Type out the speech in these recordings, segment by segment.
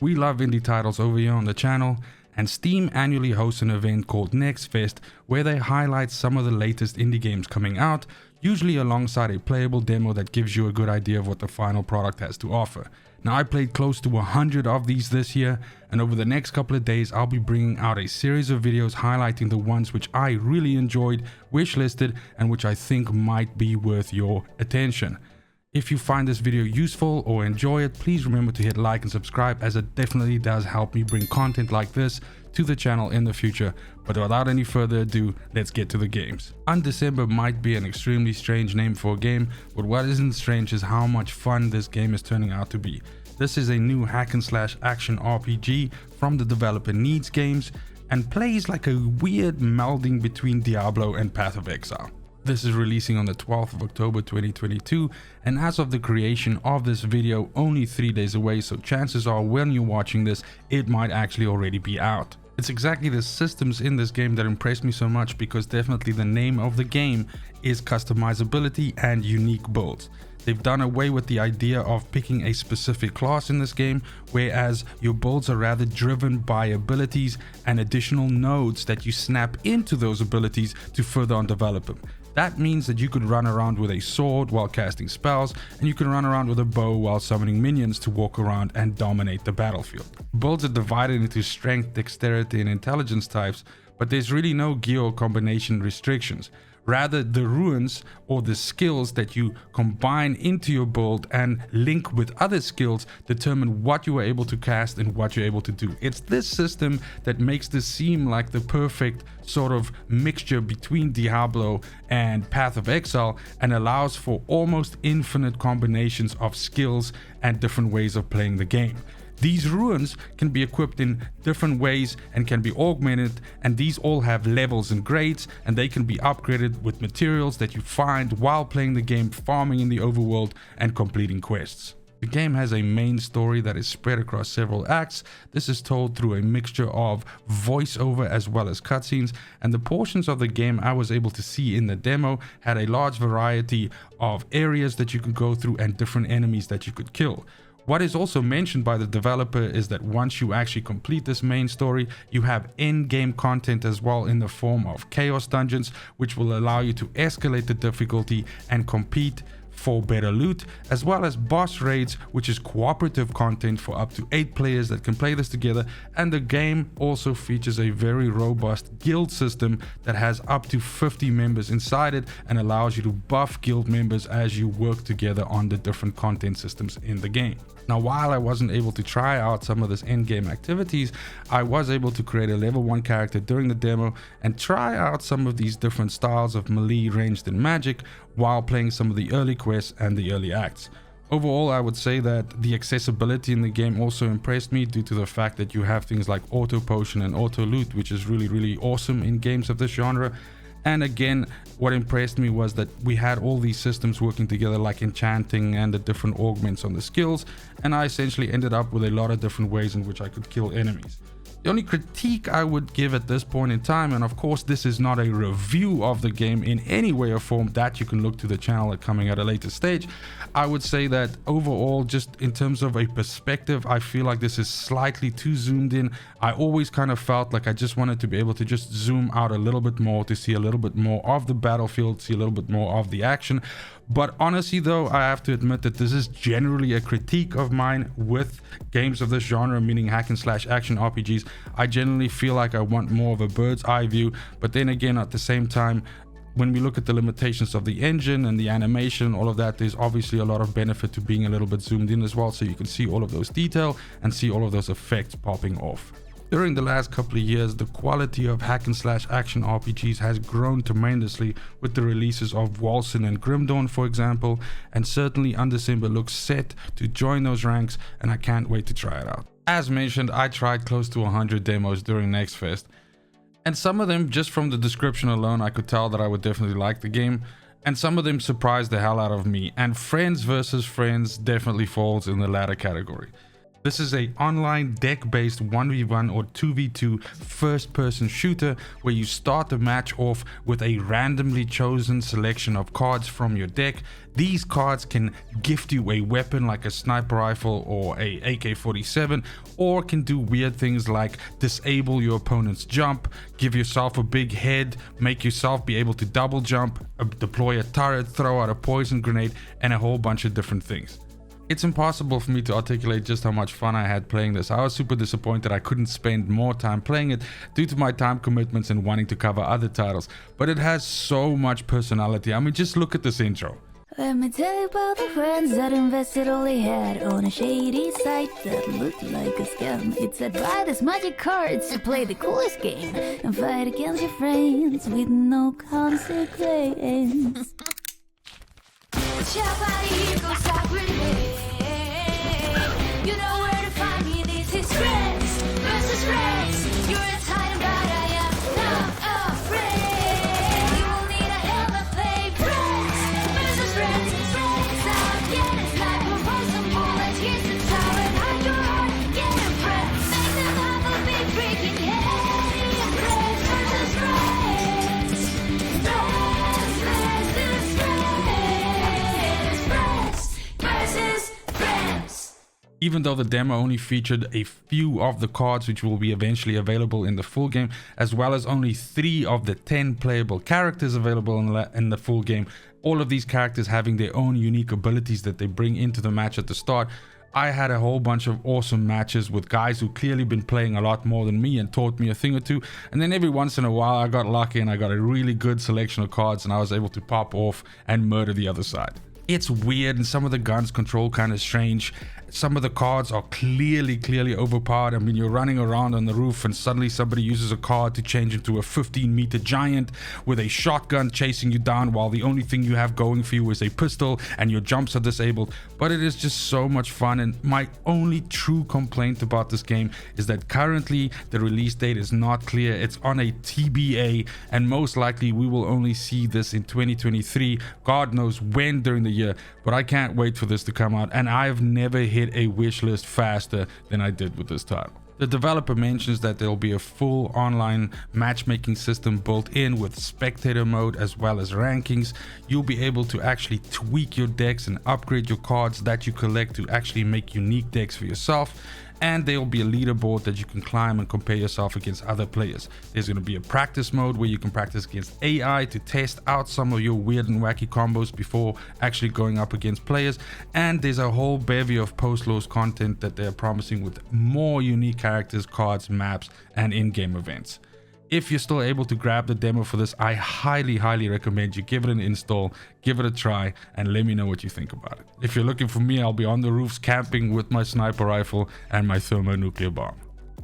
We love indie titles over here on the channel, and Steam annually hosts an event called Next Fest where they highlight some of the latest indie games coming out, usually alongside a playable demo that gives you a good idea of what the final product has to offer. Now, I played close to 100 of these this year, and over the next couple of days I'll be bringing out a series of videos highlighting the ones which I really enjoyed, wishlisted, and which I think might be worth your attention. If you find this video useful or enjoy it, please remember to hit like and subscribe, as it definitely does help me bring content like this to the channel in the future. But without any further ado, let's get to the games. UnDecember might be an extremely strange name for a game, but what isn't strange is how much fun this game is turning out to be. This is a new hack and slash action RPG from the developer Needs Games, and plays like a weird melding between Diablo and Path of Exile. This is releasing on the 12th of October 2022, and as of the creation of this video, only 3 days away, so chances are when you're watching this, it might actually already be out. It's exactly the systems in this game that impressed me so much, because definitely the name of the game is customizability and unique builds. They've done away with the idea of picking a specific class in this game, whereas your builds are rather driven by abilities and additional nodes that you snap into those abilities to further on develop them. That means that you could run around with a sword while casting spells, and you can run around with a bow while summoning minions to walk around and dominate the battlefield. Builds are divided into strength, dexterity, and intelligence types, but there's really no gear or combination restrictions. Rather, the runes or the skills that you combine into your build and link with other skills determine what you are able to cast and what you're able to do. It's this system that makes this seem like the perfect sort of mixture between Diablo and Path of Exile, and allows for almost infinite combinations of skills and different ways of playing the game. These runes can be equipped in different ways and can be augmented, and these all have levels and grades, and they can be upgraded with materials that you find while playing the game, farming in the overworld, and completing quests. The game has a main story that is spread across several acts. This is told through a mixture of voiceover as well as cutscenes, and the portions of the game I was able to see in the demo had a large variety of areas that you could go through and different enemies that you could kill. What is also mentioned by the developer is that once you actually complete this main story, you have in-game content as well in the form of chaos dungeons, which will allow you to escalate the difficulty and compete for better loot, as well as boss raids, which is cooperative content for up to 8 players that can play this together. And the game also features a very robust guild system that has up to 50 members inside it, and allows you to buff guild members as you work together on the different content systems in the game. Now, while I wasn't able to try out some of this in-game activities, I was able to create a level 1 character during the demo and try out some of these different styles of melee, ranged, and magic while playing some of the early quests and the early acts. Overall, I would say that the accessibility in the game also impressed me, due to the fact that you have things like auto potion and auto loot, which is really awesome in games of this genre. And again, what impressed me was that we had all these systems working together, like enchanting and the different augments on the skills, and I essentially ended up with a lot of different ways in which I could kill enemies. The only critique I would give at this point in time, and of course this is not a review of the game in any way or form, that you can look to the channel at coming at a later stage, I would say that overall, just in terms of a perspective, I feel like this is slightly too zoomed in. I always kind of felt like I just wanted to be able to just zoom out a little bit more to see a little bit more of the battlefield, see a little bit more of the action. But honestly though, I have to admit that this is generally a critique of mine with games of this genre, meaning hack and slash action RPGs. I generally feel like I want more of a bird's eye view, but then again, at the same time, when we look at the limitations of the engine and the animation, all of that, there's obviously a lot of benefit to being a little bit zoomed in as well, so you can see all of those detail and see all of those effects popping off. During the last couple of years, the quality of hack and slash action RPGs has grown tremendously, with the releases of Walson and Grim Dawn, for example, and certainly UnDecember looks set to join those ranks, and I can't wait to try it out. As mentioned, I tried close to 100 demos during Next Fest, and some of them, just from the description alone, I could tell that I would definitely like the game, and some of them surprised the hell out of me, and Friends vs. Friends definitely falls in the latter category. This is a online deck-based 1v1 or 2v2 first-person shooter where you start the match off with a randomly chosen selection of cards from your deck. These cards can gift you a weapon like a sniper rifle or a AK-47, or can do weird things like disable your opponent's jump, give yourself a big head, make yourself be able to double jump, deploy a turret, throw out a poison grenade, and a whole bunch of different things. It's impossible for me to articulate just how much fun I had playing this. I was super disappointed I couldn't spend more time playing it due to my time commitments and wanting to cover other titles, but it has so much personality. I mean, just look at this intro. Let me tell you about the friends that invested all they had on a shady site that looked like a scam. It said buy this magic cards to play the coolest game and fight against your friends with no consequence. You know where to find me, this is friends versus friends. You're as hiding, but I am not afraid. You will need a helmet, play friends versus friends. Friends out, get a sniper, pour some bullets, here's the tower, and hide your heart, get a friend. Make them humble, be freaking heady. Friends versus friends. Friends versus friends. Friends versus friends. Even though the demo only featured a few of the cards which will be eventually available in the full game, as well as only 3 of the 10 playable characters available in the full game, all of these characters having their own unique abilities that they bring into the match at the start, I had a whole bunch of awesome matches with guys who clearly been playing a lot more than me and taught me a thing or two. And then every once in a while I got lucky and I got a really good selection of cards and I was able to pop off and murder the other side. It's weird and some of the guns control kind of strange. Some of the cards are clearly overpowered. I mean, you're running around on the roof and suddenly somebody uses a card to change into a 15-meter giant with a shotgun chasing you down while the only thing you have going for you is a pistol and your jumps are disabled. But it is just so much fun, and my only true complaint about this game is that currently the release date is not clear. It's on a TBA and most likely we will only see this in 2023. God knows when during the year, but I can't wait for this to come out, and I've never hit a wish list faster than I did with this title. The developer mentions that there will be a full online matchmaking system built in with spectator mode as well as rankings. You'll be able to actually tweak your decks and upgrade your cards that you collect to actually make unique decks for yourself. And there will be a leaderboard that you can climb and compare yourself against other players. There's going to be a practice mode where you can practice against AI to test out some of your weird and wacky combos before actually going up against players. And there's a whole bevy of post-launch content that they're promising with more unique characters, cards, maps, and in-game events. If you're still able to grab the demo for this, I highly recommend you give it an install, give it a try, and let me know what you think about it. If you're looking for me, I'll be on the roofs camping with my sniper rifle and my thermonuclear bomb.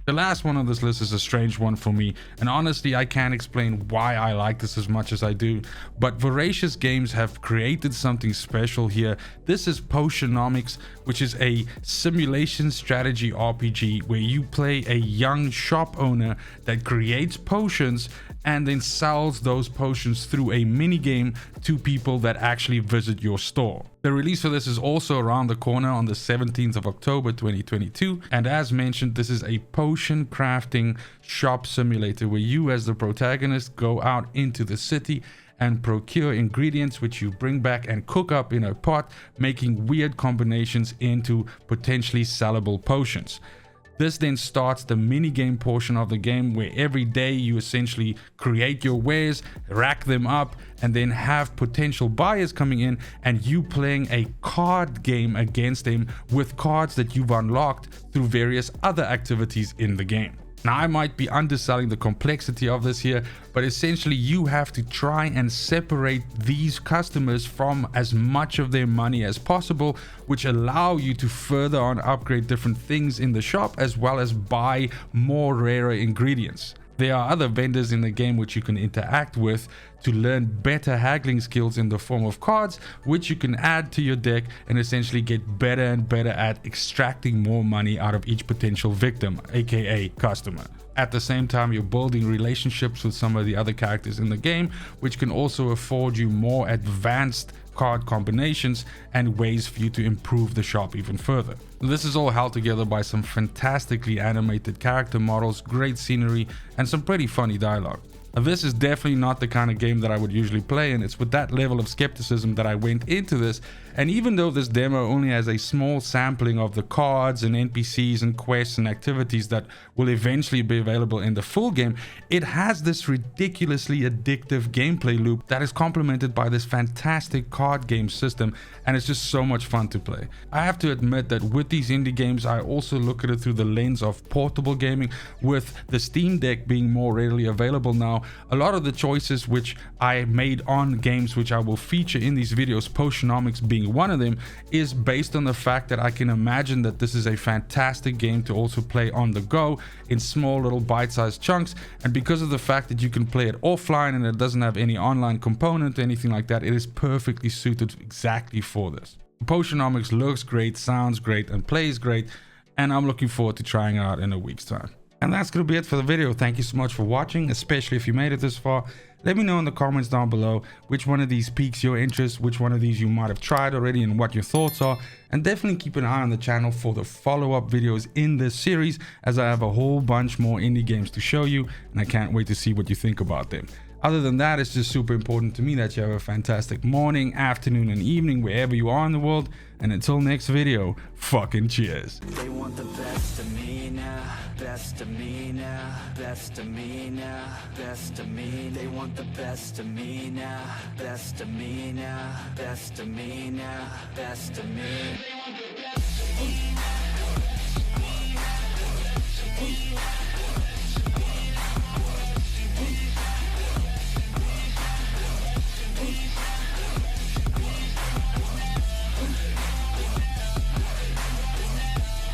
The last one on this list is a strange one for me, and honestly I can't explain why I like this as much as I do, but Voracious Games have created something special here. This is Potionomics, which is a simulation strategy RPG where you play a young shop owner that creates potions and then sells those potions through a mini game to people that actually visit your store. The release for this is also around the corner on the 17th of October 2022, and as mentioned, this is a potion crafting shop simulator where you as the protagonist go out into the city and procure ingredients which you bring back and cook up in a pot, making weird combinations into potentially sellable potions. This then starts the mini game portion of the game where every day you essentially create your wares, rack them up, and then have potential buyers coming in and you playing a card game against them with cards that you've unlocked through various other activities in the game. Now, I might be underselling the complexity of this here, but essentially you have to try and separate these customers from as much of their money as possible, which allow you to further on upgrade different things in the shop as well as buy more rarer ingredients. There are other vendors in the game which you can interact with to learn better haggling skills in the form of cards, which you can add to your deck and essentially get better and better at extracting more money out of each potential victim, aka customer. At the same time, you're building relationships with some of the other characters in the game, which can also afford you more advanced card combinations and ways for you to improve the shop even further. This is all held together by some fantastically animated character models, great scenery, and some pretty funny dialogue. This is definitely not the kind of game that I would usually play, and it's with that level of skepticism that I went into this. And even though this demo only has a small sampling of the cards and NPCs and quests and activities that will eventually be available in the full game, it has this ridiculously addictive gameplay loop that is complemented by this fantastic card game system, and it's just so much fun to play. I have to admit that with these indie games, I also look at it through the lens of portable gaming. With the Steam Deck being more readily available now, a lot of the choices which I made on games which I will feature in these videos, Potionomics being one of them, is based on the fact that I can imagine that this is a fantastic game to also play on the go in small little bite-sized chunks, and because of the fact that you can play it offline and it doesn't have any online component or anything like that, it is perfectly suited exactly for this. Potionomics looks great, sounds great, and plays great, and I'm looking forward to trying it out in a week's time. And that's gonna be it for the video. Thank you so much for watching, especially if you made it this far. Let me know in the comments down below which one of these piques your interest, which one of these you might have tried already, and what your thoughts are. And definitely keep an eye on the channel for the follow-up videos in this series, as I have a whole bunch more indie games to show you, and I can't wait to see what you think about them. Other than that, it's just super important to me that you have a fantastic morning, afternoon, and evening wherever you are in the world. And until next video, fucking cheers. They want the best of me now, best of me now, best of me now, best of me. They want the best of me now, best of me now, best of me now, best of me.